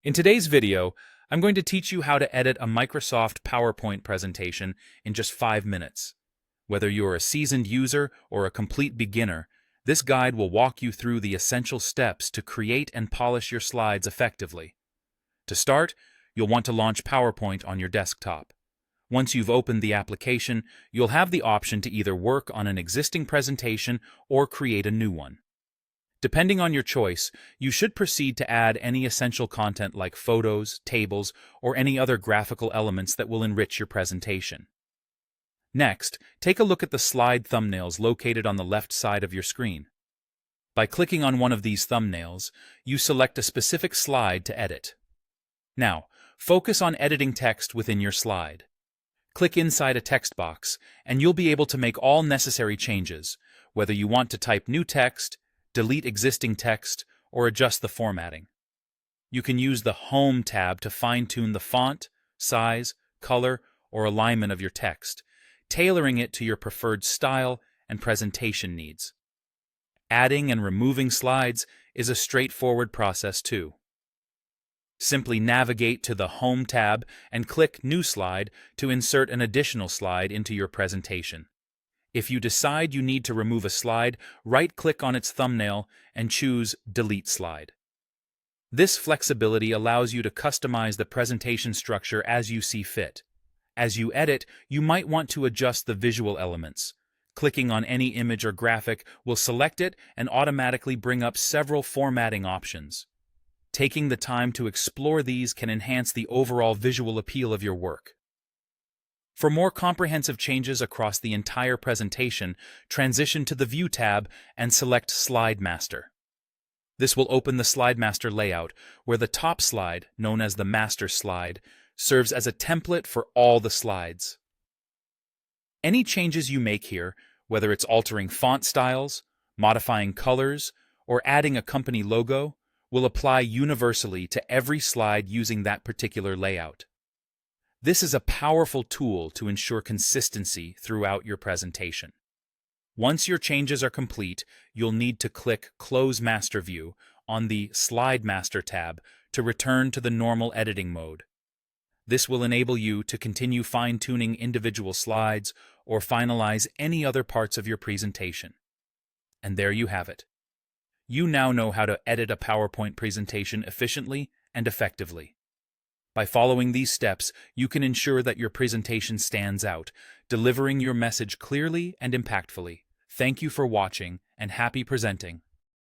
In today's video, I'm going to teach you how to edit a Microsoft PowerPoint presentation in just 5 minutes. Whether you're a seasoned user or a complete beginner, this guide will walk you through the essential steps to create and polish your slides effectively. To start, you'll want to launch PowerPoint on your desktop. Once you've opened the application, you'll have the option to either work on an existing presentation or create a new one. Depending on your choice, you should proceed to add any essential content like photos, tables, or any other graphical elements that will enrich your presentation. Next, take a look at the slide thumbnails located on the left side of your screen. By clicking on one of these thumbnails, you select a specific slide to edit. Now, focus on editing text within your slide. Click inside a text box, and you'll be able to make all necessary changes, whether you want to type new text, delete existing text, or adjust the formatting. You can use the Home tab to fine-tune the font, size, color, or alignment of your text, tailoring it to your preferred style and presentation needs. Adding and removing slides is a straightforward process too. Simply navigate to the Home tab and click New Slide to insert an additional slide into your presentation. If you decide you need to remove a slide, right-click on its thumbnail and choose Delete Slide. This flexibility allows you to customize the presentation structure as you see fit. As you edit, you might want to adjust the visual elements. Clicking on any image or graphic will select it and automatically bring up several formatting options. Taking the time to explore these can enhance the overall visual appeal of your work. For more comprehensive changes across the entire presentation, transition to the View tab and select Slide Master. This will open the Slide Master layout, where the top slide, known as the Master Slide, serves as a template for all the slides. Any changes you make here, whether it's altering font styles, modifying colors, or adding a company logo, will apply universally to every slide using that particular layout. This is a powerful tool to ensure consistency throughout your presentation. Once your changes are complete, you'll need to click Close Master View on the Slide Master tab to return to the normal editing mode. This will enable you to continue fine-tuning individual slides or finalize any other parts of your presentation. And there you have it. You now know how to edit a PowerPoint presentation efficiently and effectively. By following these steps, you can ensure that your presentation stands out, delivering your message clearly and impactfully. Thank you for watching, and happy presenting.